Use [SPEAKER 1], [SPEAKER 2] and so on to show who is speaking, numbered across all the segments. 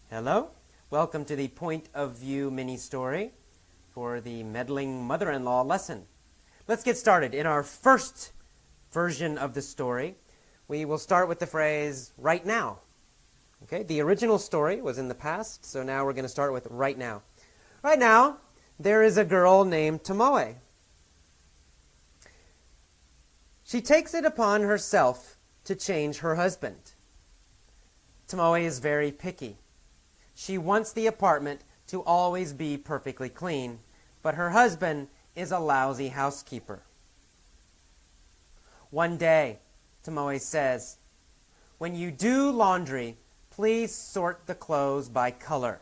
[SPEAKER 1] Hello, welcome to the Point of View mini-story for the Meddling Mother-In-Law lesson. Let's get started. In our first version of the story, we will start with the phrase, right now. Okay, the original story was in the past, so now we're going to start with right now. Right now, there is a girl named Tomoe. She takes it upon herself to change her husband. Tomoe is very picky. She wants the apartment to always be perfectly clean, but her husband is a lousy housekeeper. One day, Tomoe says, "When you do laundry, please sort the clothes by color."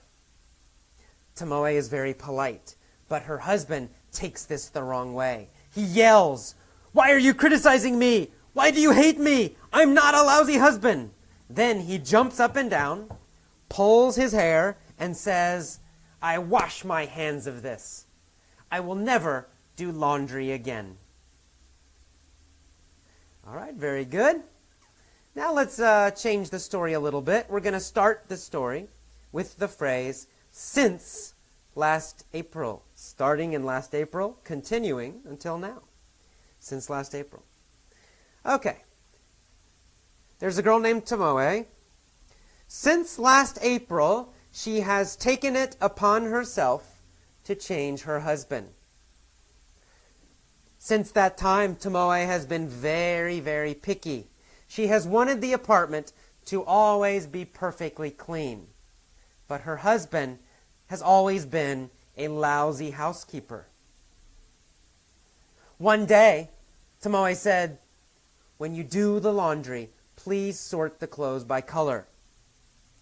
[SPEAKER 1] Tomoe is very polite, but her husband takes this the wrong way. He yells, "Why are you criticizing me? Why do you hate me? I'm not a lousy husband." Then he jumps up and down, pulls his hair, and says, "I wash my hands of this. I will never do laundry again." All right, very good. Now let's change the story a little bit. We're going to start the story with the phrase, since last April. Starting in last April, continuing until now. Since last April. Okay. There's a girl named Tomoe. Since last April, she has taken it upon herself to change her husband. Since that time, Tomoe has been very, very picky. She has wanted the apartment to always be perfectly clean. But her husband has always been a lousy housekeeper. One day, Tomoe said, "When you do the laundry, please sort the clothes by color."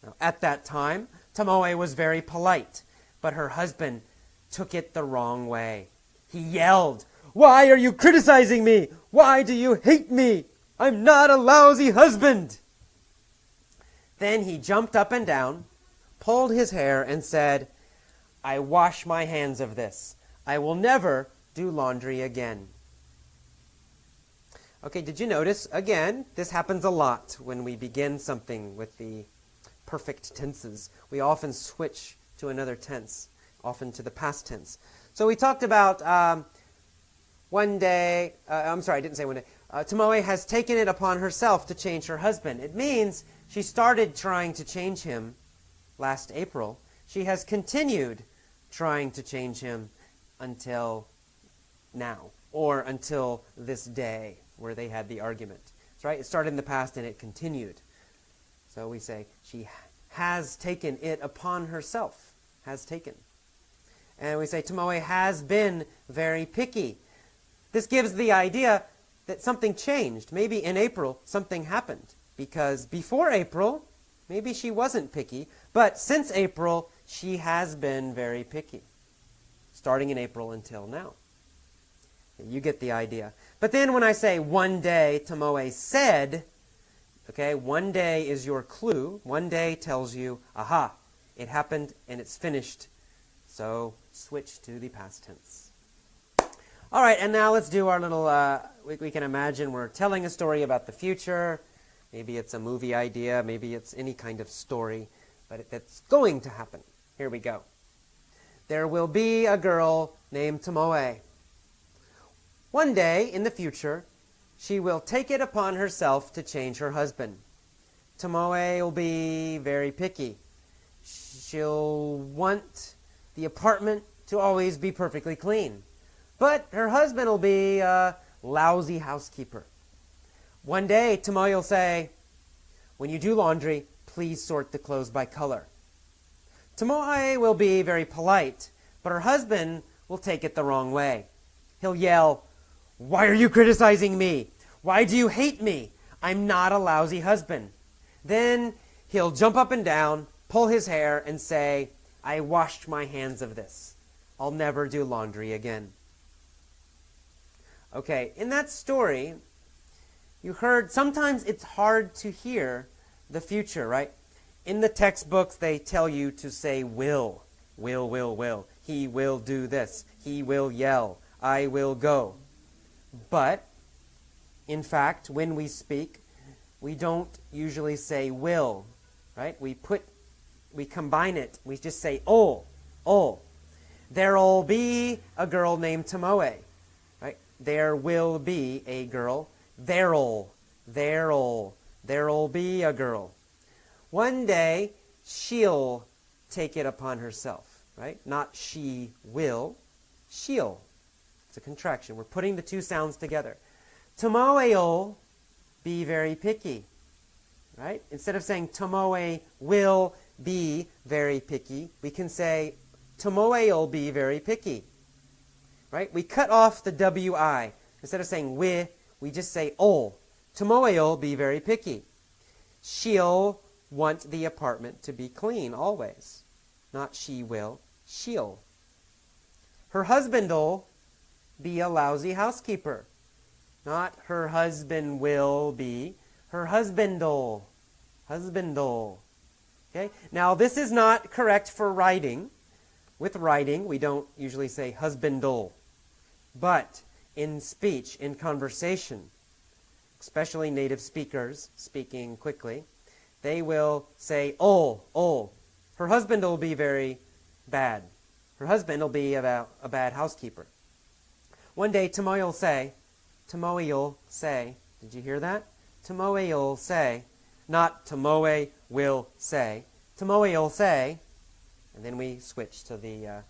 [SPEAKER 1] Now, at that time, Tomoe was very polite, but her husband took it the wrong way. He yelled, "Why are you criticizing me? Why do you hate me? I'm not a lousy husband." Then he jumped up and down, pulled his hair, and said, "I wash my hands of this. I will never do laundry again." Okay, did you notice? Again, this happens a lot when we begin something with the perfect tenses. We often switch to another tense, often to the past tense. So we talked about one day, I didn't say one day. Tomoe has taken it upon herself to change her husband. It means she started trying to change him last April. She has continued trying to change him until now, or until this day where they had the argument. That's right. It started in the past and it continued. So we say she has taken it upon herself. Has taken. And we say Tomoe has been very picky. This gives the idea that something changed. Maybe in April something happened. Because before April, maybe she wasn't picky. But since April, she has been very picky. Starting in April until now. You get the idea. But then when I say one day, Tomoe said, okay, one day is your clue. One day tells you, aha, it happened and it's finished. So switch to the past tense. All right, and now let's do our little, we can imagine we're telling a story about the future. Maybe it's a movie idea. Maybe it's any kind of story. But it's going to happen. Here we go. There will be a girl named Tomoe. One day in the future, she will take it upon herself to change her husband. Tomoe will be very picky. She'll want the apartment to always be perfectly clean. But her husband will be a lousy housekeeper. One day, Tomoe will say, "When you do laundry, please sort the clothes by color." Tomoe will be very polite, but her husband will take it the wrong way. He'll yell, "Why are you criticizing me? Why do you hate me? I'm not a lousy husband." Then he'll jump up and down, pull his hair, and say, "I washed my hands of this. I'll never do laundry again." Okay, in that story, you heard sometimes it's hard to hear the future, right? In the textbooks, they tell you to say will. Will. He will do this. He will yell. I will go. But, in fact, when we speak, we don't usually say will, right? We put we combine it. We just say ol, ol. There'll be a girl named Tomoe. Right? There will be a girl. There'll be a girl. One day, she'll take it upon herself. Right? Not she will, she'll. It's a contraction. We're putting the two sounds together. Tomoe'll be very picky. Right? Instead of saying Tomoe will be very picky, we can say Tomoe'll be very picky. Right? We cut off the wi. Instead of saying we just say ol. Tomoe'll be very picky. She'll want the apartment to be clean always. Not she will, she'll. Her husband'll be a lousy housekeeper. Not her husband will be, her husband'll. Husband'll. Okay? Now, this is not correct for writing. With writing, we don't usually say husband'll. But in speech, in conversation, especially native speakers speaking quickly, they will say ol. Her husband'll be very bad. Her husband'll be a bad housekeeper. One day, Tomoe'll say, did you hear that? Tomoe'll say, not Tomoe will say. Tomoe'll say, and then we switch to the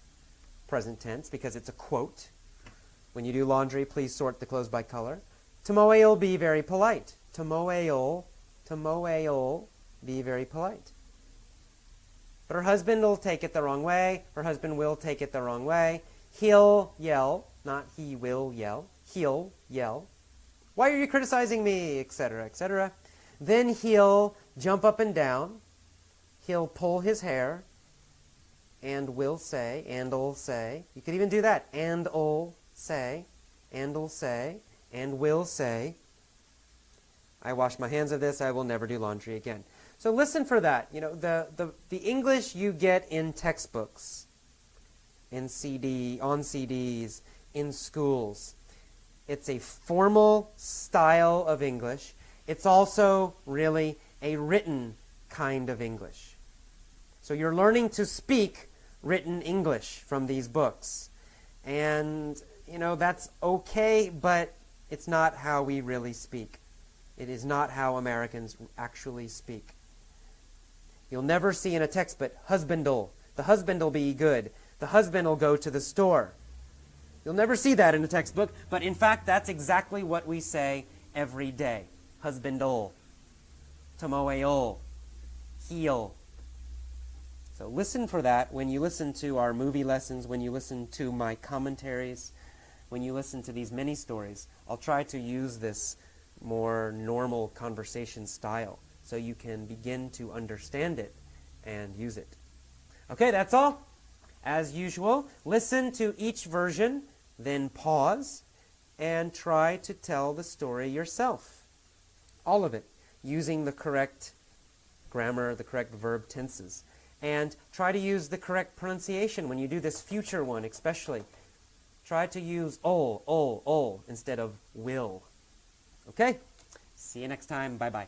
[SPEAKER 1] present tense because it's a quote. When you do laundry, please sort the clothes by color. Tomoe'll be very polite. Tomoe'll be very polite. But her husband will take it the wrong way. Her husband will take it the wrong way. He'll yell, not he will yell. He'll yell. Why are you criticizing me? Etc., etc. Then he'll jump up and down. He'll pull his hair. And'll say. You could even do that. And'll say. And will say. I wash my hands of this. I will never do laundry again. So listen for that. You know, the English you get in textbooks, on CDs, in schools. It's a formal style of English. It's also really a written kind of English. So you're learning to speak written English from these books. And, you know, that's okay, but it's not how we really speak. It is not how Americans actually speak. You'll never see in a textbook, husband'll. The husband'll be good. The husband'll go to the store. You'll never see that in a textbook, but in fact, that's exactly what we say every day. Husband'll. Tomoe'll. He'll. So listen for that when you listen to our movie lessons, when you listen to my commentaries, when you listen to these mini stories. I'll try to use this more normal conversation style so you can begin to understand it and use it. Okay, that's all. As usual, listen to each version, then pause, and try to tell the story yourself. All of it, using the correct grammar, the correct verb tenses. And try to use the correct pronunciation when you do this future one, especially. Try to use ol instead of will. Okay? See you next time. Bye-bye.